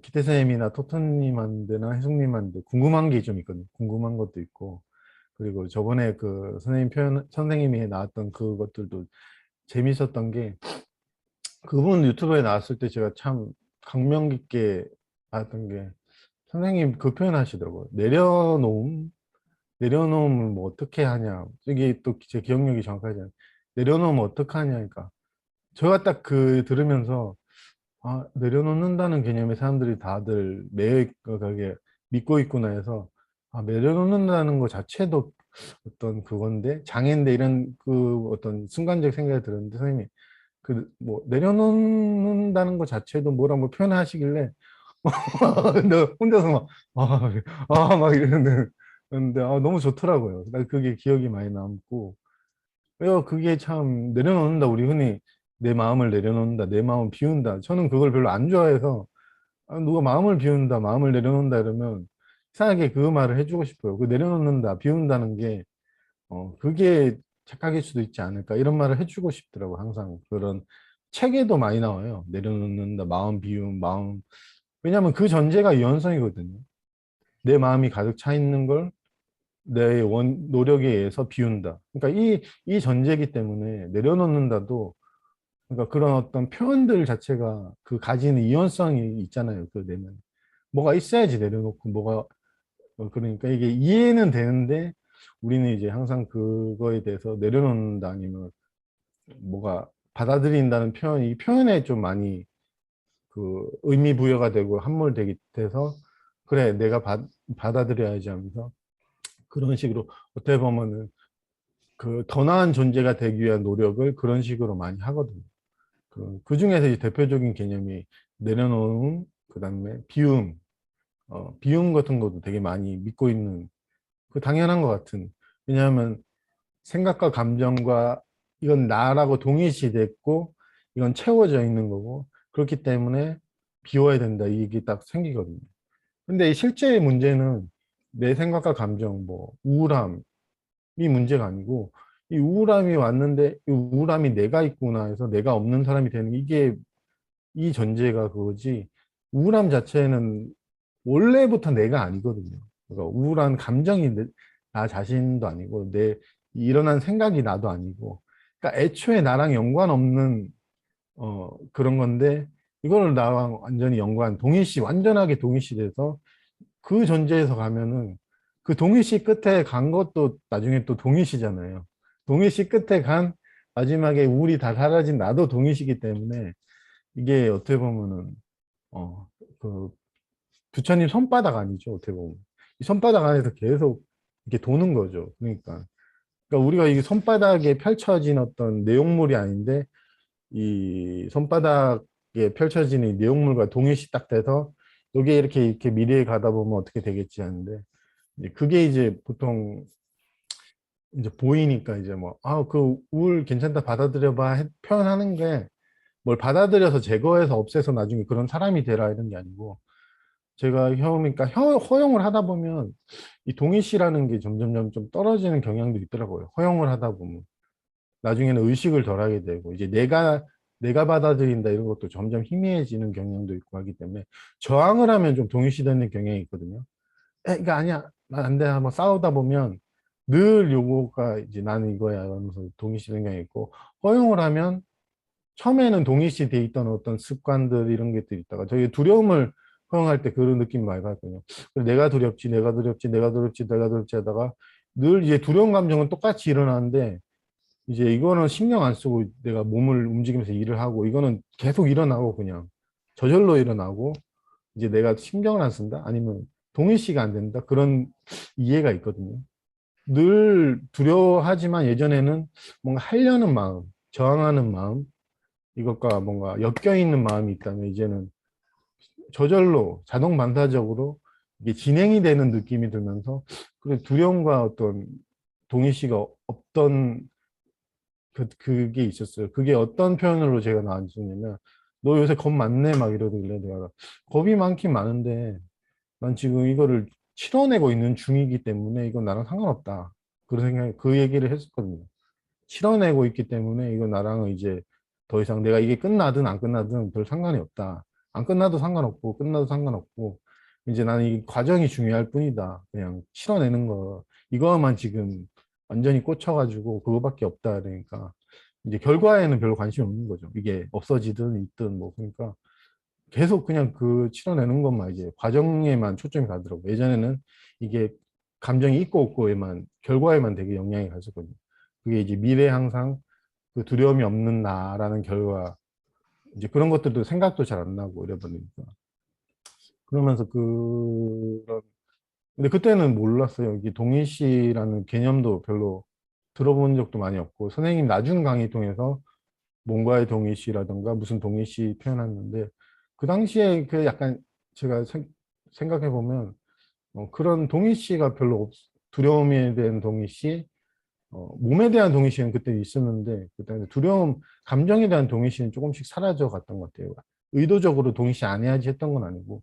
기태 선생님이나 토토님한테나 혜숙님한테 궁금한 게 좀 있거든요. 궁금한 것도 있고 그리고 저번에 그 선생님이 나왔던 그것들도 재밌었던 게 그분 유튜브에 나왔을 때 제가 참 감명 깊게 봤던 게 선생님 그 표현 하시더라고요. 내려놓음을 뭐 어떻게 하냐. 이게 또 제 기억력이 정확하지 않아요. 내려놓으면 어떻게 하냐. 그러니까 제가 딱 그 들으면서 내려놓는다는 개념에 사람들이 다들 그게 믿고 있구나 해서 내려놓는다는 것 자체도 어떤 그건데 장애인데 이런 그 어떤 순간적 생각이 들었는데 선생님이 그 뭐 내려놓는다는 것 자체도 뭐라고 표현하시길래 너 혼자서 막 이러는데 근데 너무 좋더라고요. 나 그게 기억이 많이 남고 그게 참 내려놓는다 우리 흔히 내 마음을 내려놓는다 내 마음을 비운다 저는 그걸 별로 안 좋아해서 누가 마음을 비운다 마음을 내려놓는다 이러면 이상하게 그 말을 해주고 싶어요. 그 내려놓는다 비운다는 게 그게 착각일 수도 있지 않을까 이런 말을 해주고 싶더라고 항상 그런 책에도 많이 나와요. 내려놓는다 마음 비움 마음 왜냐하면 그 전제가 유연성이거든요. 내 마음이 가득 차 있는 걸 내 노력에 의해서 비운다. 그러니까 이 전제이기 때문에 내려놓는다도 그러니까 그런 어떤 표현들 자체가 그 가지는 이원성이 있잖아요. 그 내면 뭐가 있어야지 내려놓고 뭐가 그러니까 이게 이해는 되는데 우리는 이제 항상 그거에 대해서 내려놓는다 아니면 뭐가 받아들인다는 표현이 이 표현에 좀 많이 그 의미 부여가 되고 함몰되기 돼서 그래 내가 받아들여야지 하면서 그런 식으로 어떻게 보면은 그 더 나은 존재가 되기 위한 노력을 그런 식으로 많이 하거든요. 그 중에서 이제 대표적인 개념이 내려놓음, 그다음에 비움, 비움 같은 것도 되게 많이 믿고 있는 그 당연한 것 같은. 왜냐하면 생각과 감정과 이건 나라고 동일시됐고 이건 채워져 있는 거고 그렇기 때문에 비워야 된다 이게 딱 생기거든요. 근데 실제의 문제는 내 생각과 감정, 뭐 우울함 이 문제가 아니고 이 우울함이 왔는데 이 우울함이 내가 있구나 해서 내가 없는 사람이 되는 이게 이 전제가 그거지 우울함 자체는 원래부터 내가 아니거든요. 그러니까 우울한 감정이 나 자신도 아니고 내 일어난 생각이 나도 아니고 그러니까 애초에 나랑 연관 없는 그런 건데 이거를 나랑 완전히 완전하게 동일시 돼서 그 전제에서 가면은 그 동일시 끝에 간 것도 나중에 또 동일시잖아요. 동일시 끝에 간 마지막에 우울이 다 사라진 나도 동일시기 때문에 이게 어떻게 보면은 그 부처님 손바닥 아니죠, 어떻게 보면. 이 손바닥 안에서 계속 이렇게 도는 거죠. 그러니까 우리가 이 손바닥에 펼쳐진 어떤 내용물이 아닌데 이 손바닥에 펼쳐지는 이 내용물과 동일시 딱 돼서 이게 이렇게 미래에 가다 보면 어떻게 되겠지 하는데 이제 그게 이제 보통 이제 보이니까 이제 뭐 그 우울 괜찮다 받아들여봐 표현하는 게 뭘 받아들여서 제거해서 없애서 나중에 그런 사람이 되라 이런 게 아니고 제가 그러니까 허용을 하다 보면 이 동일시라는 게 점점점 좀 떨어지는 경향도 있더라고요. 허용을 하다 보면 나중에는 의식을 덜 하게 되고 이제 내가 받아들인다 이런 것도 점점 희미해지는 경향도 있고 하기 때문에 저항을 하면 좀 동일시되는 경향이 있거든요. 그러니까 아니야 난 안 돼 한번 싸우다 보면 늘 요거가 이제 나는 이거야 하면서 동일시되는 경향이 있고 허용을 하면 처음에는 동일시 돼 있던 어떤 습관들 이런 것들이 있다가 저희 두려움을 허용할 때 그런 느낌이 많이 받거든요. 내가 두렵지, 내가 두렵지, 내가 두렵지, 내가 두렵지 하다가 늘 이제 두려운 감정은 똑같이 일어나는데 이제 이거는 신경 안 쓰고 내가 몸을 움직이면서 일을 하고 이거는 계속 일어나고 그냥 저절로 일어나고 이제 내가 신경을 안 쓴다? 아니면 동일시가 안 된다? 그런 이해가 있거든요. 늘 두려워하지만 예전에는 뭔가 하려는 마음, 저항하는 마음, 이것과 뭔가 엮여 있는 마음이 있다면 이제는 저절로 자동 반사적으로 이게 진행이 되는 느낌이 들면서 그 두려움과 어떤 동의시가 없던 그게 있었어요. 그게 어떤 표현으로 제가 나왔냐면 너 요새 겁 많네 막 이러길래 내가 겁이 많긴 많은데 난 지금 이거를 치러내고 있는 중이기 때문에 이건 나랑 상관없다. 그런 생각, 그 얘기를 했었거든요. 치러내고 있기 때문에 이거 나랑은 이제 더 이상 내가 이게 끝나든 안 끝나든 별 상관이 없다. 안 끝나도 상관없고 끝나도 상관없고 이제 나는 이 과정이 중요할 뿐이다. 그냥 치러내는 거 이거만 지금 완전히 꽂혀가지고 그거밖에 없다. 그러니까 이제 결과에는 별로 관심이 없는 거죠. 이게 없어지든 있든 뭐 그러니까 계속 그냥 그 치러내는 것만 이제 과정에만 초점이 가더라고요. 예전에는 이게 감정이 있고 없고에만 결과에만 되게 영향이 갔었거든요. 그게 이제 미래 항상 그 두려움이 없는 나라는 결과 이제 그런 것들도 생각도 잘 안 나고 이래 버리니까 그러면서 그런 근데 그때는 몰랐어요. 이게 동일시라는 개념도 별로 들어본 적도 많이 없고 선생님 나중 강의 통해서 뭔가의 동일시라든가 무슨 동일시 표현했는데 그 당시에 그 약간 제가 생각해 보면 그런 동일시가 별로 두려움에 대한 동일시 몸에 대한 동의시는 그때 있었는데, 그때 두려움, 감정에 대한 동의시는 조금씩 사라져 갔던 것 같아요. 의도적으로 동의시 안 해야지 했던 건 아니고,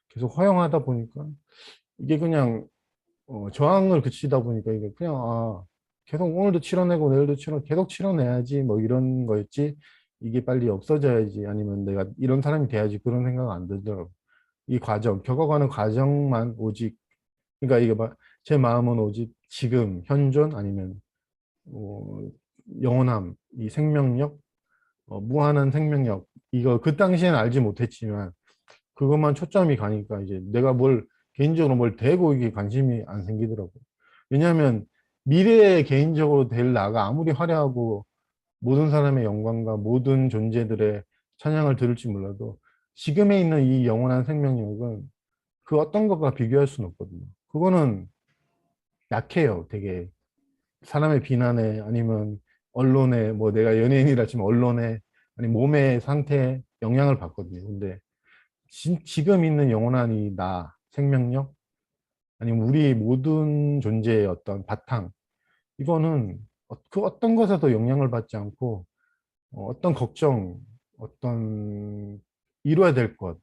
계속 허용하다 보니까, 이게 그냥, 저항을 그치다 보니까 이게 그냥, 계속 오늘도 치러내고 내일도 계속 치러내야지, 뭐 이런 거였지, 이게 빨리 없어져야지, 아니면 내가 이런 사람이 돼야지, 그런 생각 안 들더라고요. 이 과정, 겪어가는 과정만 오직, 그러니까 이게 제 마음은 오직 지금, 현존, 아니면 어, 영원함, 이 생명력, 무한한 생명력, 이거 그 당시에는 알지 못했지만 그것만 초점이 가니까 이제 내가 개인적으로 뭘 대고 이게 관심이 안 생기더라고. 왜냐하면 미래에 개인적으로 될 나가 아무리 화려하고 모든 사람의 영광과 모든 존재들의 찬양을 들을지 몰라도 지금에 있는 이 영원한 생명력은 그 어떤 것과 비교할 수는 없거든요. 그거는 약해요, 되게. 사람의 비난에 아니면 언론에 뭐 내가 연예인이라 치면 언론에 아니 몸의 상태에 영향을 받거든요. 근데 지금 있는 영원한 이 나, 생명력 아니면 우리 모든 존재의 어떤 바탕 이거는 그 어떤 것에도 영향을 받지 않고 어떤 걱정, 어떤 이루어야 될 것,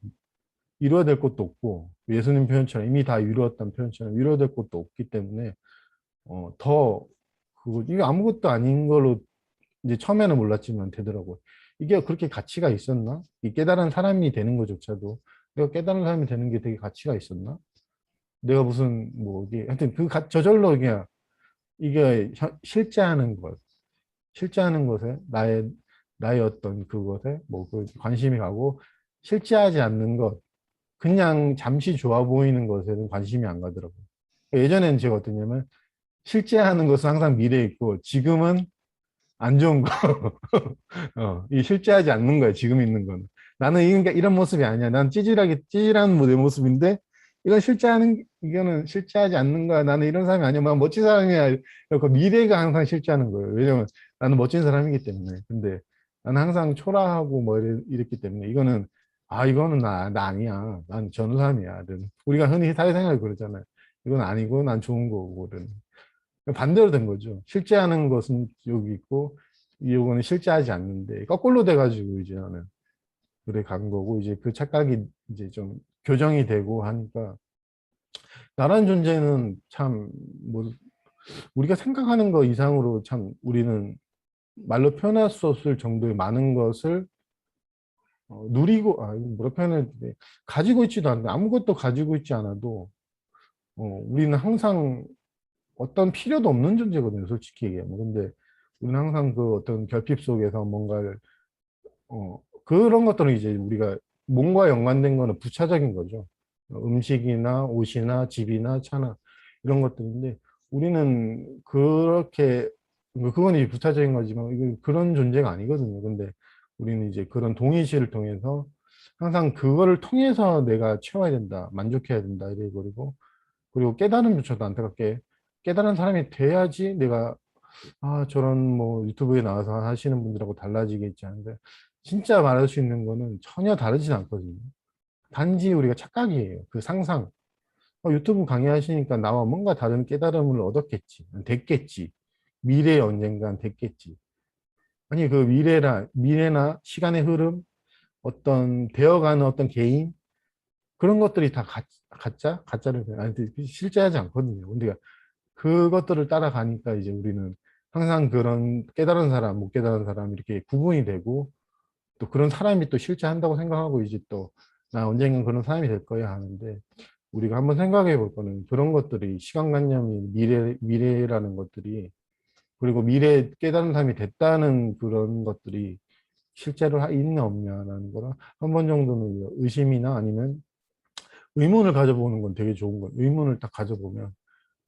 이루어야 될 것도 없고 예수님 표현처럼 이미 다 이루었던 표현처럼 이루어야 될 것도 없기 때문에 더 이게 아무것도 아닌 걸로 이제 처음에는 몰랐지만 되더라고요. 이게 그렇게 가치가 있었나? 이 깨달은 사람이 되는 것조차도 내가 깨달은 사람이 되는 게 되게 가치가 있었나? 내가 무슨 뭐 이게 하여튼 저절로 그냥 이게 실제하는 것, 실제하는 것에 나의 어떤 그것에 뭐 그 관심이 가고 실제하지 않는 것, 그냥 잠시 좋아 보이는 것에는 관심이 안 가더라고요. 예전에는 제가 어땠냐면 실제하는 것은 항상 미래에 있고 지금은 안 좋은 거. 이 실제하지 않는 거야, 지금 있는 거는. 나는 이런 모습이 아니야. 난 찌질한 내 모습인데, 이거는 실제하지 않는 거야. 나는 이런 사람이 아니야. 막 멋진 사람이야. 그러니까 미래가 항상 실제하는 거예요. 왜냐면 나는 멋진 사람이기 때문에. 근데 나는 항상 초라하고 뭐 이랬기 때문에 이거는 나 아니야. 난 저런 사람이야. 우리가 흔히 사회생활 그러잖아요. 이건 아니고 난 좋은 거거든. 반대로 된 거죠. 실제하는 것은 여기 있고, 이거는 실제하지 않는데, 거꾸로 돼가지고 이제 나는 그래 간 거고, 이제 그 착각이 이제 좀 교정이 되고 하니까, 나라는 존재는 참, 뭐, 우리가 생각하는 거 이상으로 참 우리는 말로 표현할 수 없을 정도의 많은 것을 누리고, 이거 뭐라 표현해야 돼. 가지고 있지도 않는데, 아무것도 가지고 있지 않아도, 우리는 항상 어떤 필요도 없는 존재거든요, 솔직히 얘기하면. 근데 우리는 항상 그 어떤 결핍 속에서 뭔가를, 그런 것들은 이제 우리가 몸과 연관된 거는 부차적인 거죠. 음식이나 옷이나 집이나 차나 이런 것들인데, 우리는 그렇게, 그건 이제 부차적인 거지만, 이건 그런 존재가 아니거든요. 근데 우리는 이제 그런 동의시를 통해서 항상 그거를 통해서 내가 채워야 된다, 만족해야 된다, 이래버리고, 그리고 깨달음조차도 안타깝게 깨달은 사람이 돼야지 내가 저런 뭐 유튜브에 나와서 하시는 분들하고 달라지겠지 하는데, 진짜 말할 수 있는 거는 전혀 다르진 않거든요. 단지 우리가 착각이에요. 그 상상. 유튜브 강의하시니까 나와 뭔가 다른 깨달음을 얻었겠지, 됐겠지, 미래에 언젠간 됐겠지. 아니 그 미래나 시간의 흐름, 어떤 되어가는 어떤 개인, 그런 것들이 다 가짜를 아니 실제하지 않거든요. 근데 그것들을 따라가니까 이제 우리는 항상 그런 깨달은 사람, 못 깨달은 사람 이렇게 구분이 되고, 또 그런 사람이 또 실제한다고 생각하고 이제 또 나 언젠간 그런 사람이 될 거야 하는데, 우리가 한번 생각해 볼 거는 그런 것들이 시간관념이 미래라는 것들이, 그리고 미래에 깨달은 사람이 됐다는 그런 것들이 실제로 있냐 없냐라는 거랑 한 번 정도는 의심이나 아니면 의문을 가져보는 건 되게 좋은 거예요. 의문을 딱 가져보면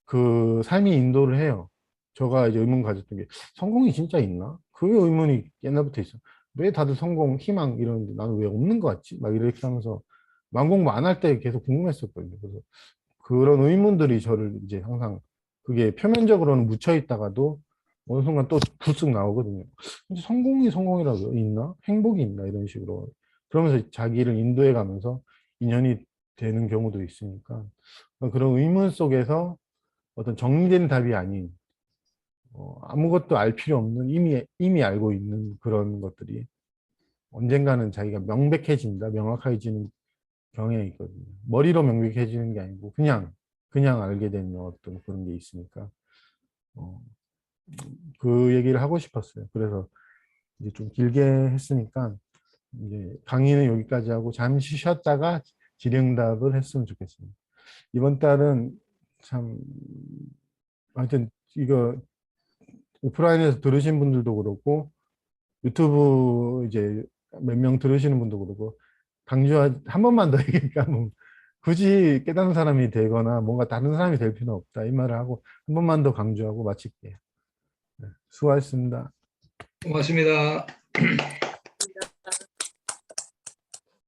그 삶이 인도를 해요. 제가 이제 의문 가졌던 게, 성공이 진짜 있나? 그 의문이 옛날부터 있어. 왜 다들 성공, 희망 이러는데 나는 왜 없는 것 같지? 막 이렇게 하면서 만공부 안 할 때 계속 궁금했었거든요. 그래서 그런 의문들이 저를 이제 항상, 그게 표면적으로는 묻혀 있다가도 어느 순간 또 불쑥 나오거든요. 근데 성공이라고 있나? 행복이 있나? 이런 식으로. 그러면서 자기를 인도해 가면서 인연이 되는 경우도 있으니까, 그런 의문 속에서 어떤 정리된 답이 아닌, 아무것도 알 필요 없는, 이미 알고 있는 그런 것들이 언젠가는 자기가 명확해지는 경향이 있거든요. 머리로 명백해지는 게 아니고 그냥 알게 되는 어떤 그런 게 있으니까, 어, 그 얘기를 하고 싶었어요. 그래서 이제 좀 길게 했으니까 이제 강의는 여기까지 하고 잠시 쉬었다가 질의응답을 했으면 좋겠습니다. 이번 달은 참, 하여튼 이거 오프라인에서 들으신 분들도 그렇고 유튜브 이제 몇 명 들으시는 분도 그러고, 한 번만 더 얘기니까 뭐 굳이 깨닫는 사람이 되거나 뭔가 다른 사람이 될 필요는 없다, 이 말을 하고 한 번만 더 강조하고 마칠게요. 네, 수고하셨습니다. 고맙습니다.